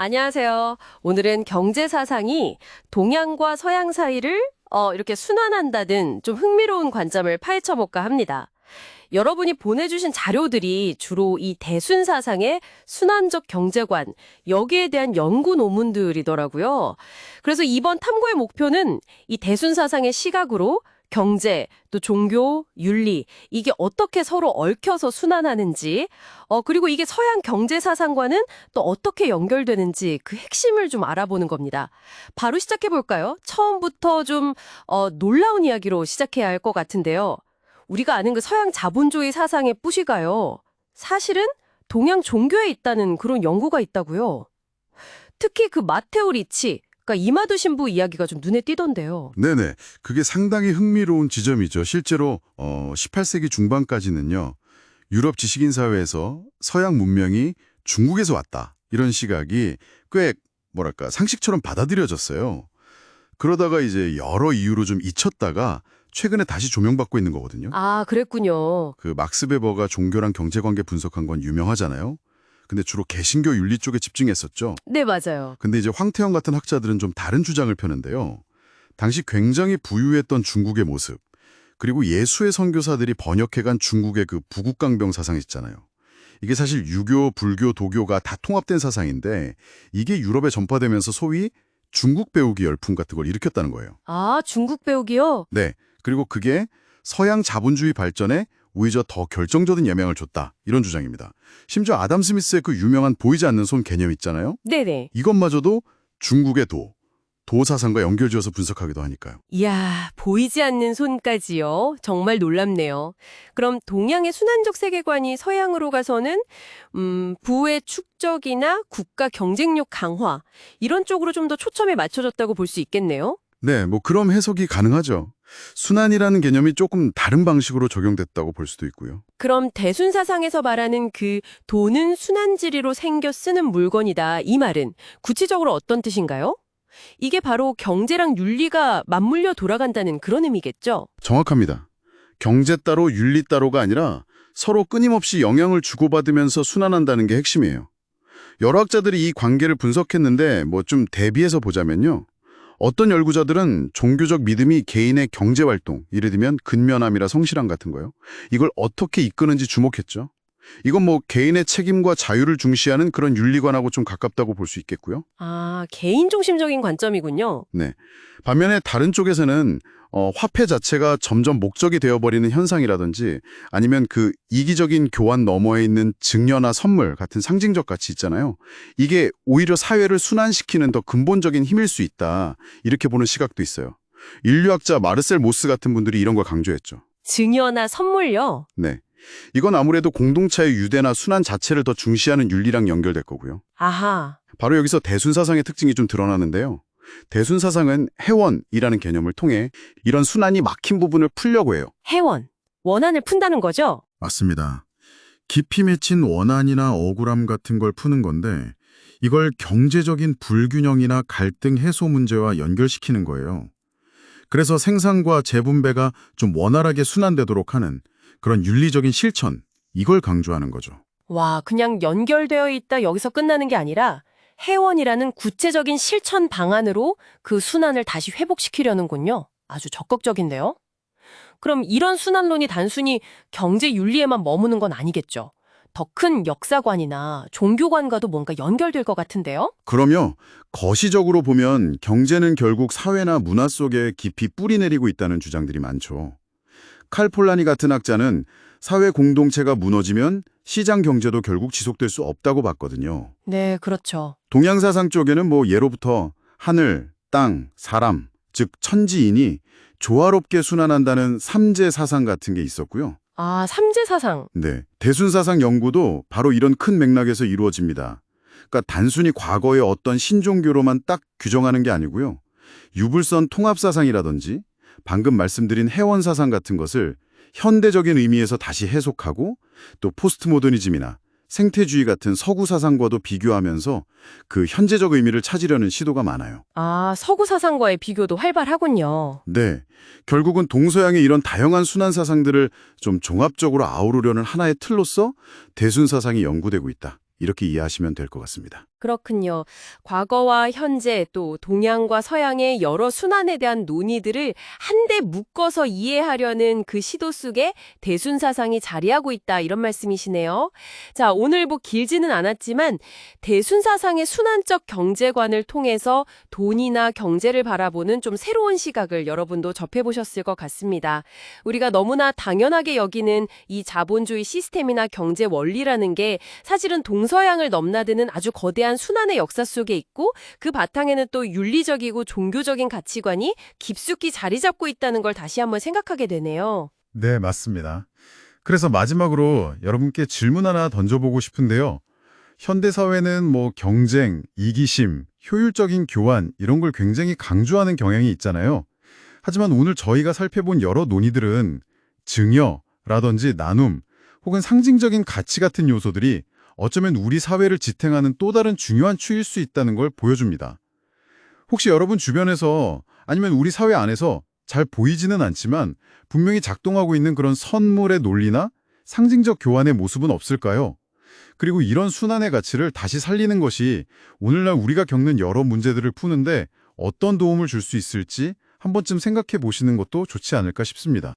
안녕하세요. 오늘은 경제 사상이 동양과 서양 사이를 이렇게 순환한다는 좀 흥미로운 관점을 파헤쳐 볼까 합니다. 여러분이 보내주신 자료들이 주로 이 대순 사상의 순환적 경제관, 여기에 대한 연구 논문들이더라고요. 그래서 이번 탐구의 목표는 이 대순 사상의 시각으로 경제, 또 종교, 윤리, 이게 어떻게 서로 얽혀서 순환하는지, 그리고 이게 서양 경제 사상과는 또 어떻게 연결되는지 그 핵심을 좀 알아보는 겁니다. 바로 시작해 볼까요? 처음부터 좀 놀라운 이야기로 시작해야 할 것 같은데요. 우리가 아는 그 서양 자본주의 사상의 뿌시가요. 사실은 동양 종교에 있다는 그런 연구가 있다고요. 특히 그 마테오 리치, 그러니까 이마두 신부 이야기가 좀 눈에 띄던데요. 네네. 그게 상당히 흥미로운 지점이죠. 실제로 18세기 중반까지는요. 유럽 지식인 사회에서 서양 문명이 중국에서 왔다. 이런 시각이 꽤 상식처럼 받아들여졌어요. 그러다가 이제 여러 이유로 좀 잊혔다가 최근에 다시 조명받고 있는 거거든요. 아, 그랬군요. 그 막스 베버가 종교랑 경제관계 분석한 건 유명하잖아요. 근데 주로 개신교 윤리 쪽에 집중했었죠. 네, 맞아요. 근데 이제 황태영 같은 학자들은 좀 다른 주장을 펴는데요. 당시 굉장히 부유했던 중국의 모습, 그리고 예수의 선교사들이 번역해간 중국의 그 부국강병 사상 있잖아요. 이게 사실 유교, 불교, 도교가 다 통합된 사상인데 이게 유럽에 전파되면서 소위 중국 배우기 열풍 같은 걸 일으켰다는 거예요. 아, 중국 배우기요? 네, 그리고 그게 서양 자본주의 발전에 오히려 더 결정적인 영향을 줬다. 이런 주장입니다. 심지어 아담 스미스의 그 유명한 보이지 않는 손 개념 있잖아요. 네네. 이것마저도 중국의 도 사상과 연결지어서 분석하기도 하니까요. 이야, 보이지 않는 손까지요. 정말 놀랍네요. 그럼 동양의 순환적 세계관이 서양으로 가서는 부의 축적이나 국가 경쟁력 강화 이런 쪽으로 좀 더 초점이 맞춰졌다고 볼 수 있겠네요. 네, 그럼 해석이 가능하죠. 순환이라는 개념이 조금 다른 방식으로 적용됐다고 볼 수도 있고요. 그럼 대순사상에서 말하는 그 돈은 순환지리로 생겨 쓰는 물건이다 이 말은 구체적으로 어떤 뜻인가요? 이게 바로 경제랑 윤리가 맞물려 돌아간다는 그런 의미겠죠? 정확합니다. 경제 따로 윤리 따로가 아니라 서로 끊임없이 영향을 주고받으면서 순환한다는 게 핵심이에요. 여러 학자들이 이 관계를 분석했는데 좀 대비해서 보자면요. 어떤 연구자들은 종교적 믿음이 개인의 경제활동, 예를 들면 근면함이라 성실함 같은 거요. 이걸 어떻게 이끄는지 주목했죠. 이건 개인의 책임과 자유를 중시하는 그런 윤리관하고 좀 가깝다고 볼 수 있겠고요. 아, 개인 중심적인 관점이군요. 네. 반면에 다른 쪽에서는 화폐 자체가 점점 목적이 되어버리는 현상이라든지 아니면 그 이기적인 교환 너머에 있는 증여나 선물 같은 상징적 가치 있잖아요. 이게 오히려 사회를 순환시키는 더 근본적인 힘일 수 있다. 이렇게 보는 시각도 있어요. 인류학자 마르셀 모스 같은 분들이 이런 걸 강조했죠. 증여나 선물요? 네. 이건 아무래도 공동체의 유대나 순환 자체를 더 중시하는 윤리랑 연결될 거고요. 아하. 바로 여기서 대순사상의 특징이 좀 드러나는데요. 대순사상은 해원이라는 개념을 통해 이런 순환이 막힌 부분을 풀려고 해요. 해원. 원한을 푼다는 거죠? 맞습니다. 깊이 맺힌 원한이나 억울함 같은 걸 푸는 건데 이걸 경제적인 불균형이나 갈등 해소 문제와 연결시키는 거예요. 그래서 생산과 재분배가 좀 원활하게 순환되도록 하는 그런 윤리적인 실천, 이걸 강조하는 거죠. 와, 그냥 연결되어 있다 여기서 끝나는 게 아니라 해원이라는 구체적인 실천 방안으로 그 순환을 다시 회복시키려는군요. 아주 적극적인데요. 그럼 이런 순환론이 단순히 경제 윤리에만 머무는 건 아니겠죠. 더 큰 역사관이나 종교관과도 뭔가 연결될 것 같은데요? 그럼요. 거시적으로 보면 경제는 결국 사회나 문화 속에 깊이 뿌리내리고 있다는 주장들이 많죠. 칼 폴라니 같은 학자는 사회 공동체가 무너지면 시장 경제도 결국 지속될 수 없다고 봤거든요. 네, 그렇죠. 동양사상 쪽에는 예로부터 하늘, 땅, 사람, 즉 천지인이 조화롭게 순환한다는 삼재 사상 같은 게 있었고요. 아, 삼재 사상. 네, 대순사상 연구도 바로 이런 큰 맥락에서 이루어집니다. 그러니까 단순히 과거의 어떤 신종교로만 딱 규정하는 게 아니고요. 유불선 통합사상이라든지 방금 말씀드린 해원사상 같은 것을 현대적인 의미에서 다시 해석하고 또 포스트모더니즘이나 생태주의 같은 서구 사상과도 비교하면서 그 현재적 의미를 찾으려는 시도가 많아요. 아, 서구 사상과의 비교도 활발하군요. 네, 결국은 동서양의 이런 다양한 순환 사상들을 좀 종합적으로 아우르려는 하나의 틀로서 대순 사상이 연구되고 있다. 이렇게 이해하시면 될 것 같습니다. 그렇군요. 과거와 현재 또 동양과 서양의 여러 순환에 대한 논의들을 한데 묶어서 이해하려는 그 시도 속에 대순사상이 자리하고 있다 이런 말씀이시네요. 자, 오늘 뭐 길지는 않았지만 대순사상의 순환적 경제관을 통해서 돈이나 경제를 바라보는 좀 새로운 시각을 여러분도 접해보셨을 것 같습니다. 우리가 너무나 당연하게 여기는 이 자본주의 시스템이나 경제 원리라는 게 사실은 동서양을 넘나드는 아주 거대한 순환의 역사 속에 있고 그 바탕에는 또 윤리적이고 종교적인 가치관이 깊숙이 자리 잡고 있다는 걸 다시 한번 생각하게 되네요. 네, 맞습니다. 그래서 마지막으로 여러분께 질문 하나 던져보고 싶은데요. 현대사회는 뭐 경쟁, 이기심, 효율적인 교환 이런 걸 굉장히 강조하는 경향이 있잖아요. 하지만 오늘 저희가 살펴본 여러 논의들은 증여라든지 나눔 혹은 상징적인 가치 같은 요소들이 어쩌면 우리 사회를 지탱하는 또 다른 중요한 추일 수 있다는 걸 보여줍니다. 혹시 여러분 주변에서 아니면 우리 사회 안에서 잘 보이지는 않지만 분명히 작동하고 있는 그런 선물의 논리나 상징적 교환의 모습은 없을까요? 그리고 이런 순환의 가치를 다시 살리는 것이 오늘날 우리가 겪는 여러 문제들을 푸는데 어떤 도움을 줄 수 있을지 한 번쯤 생각해 보시는 것도 좋지 않을까 싶습니다.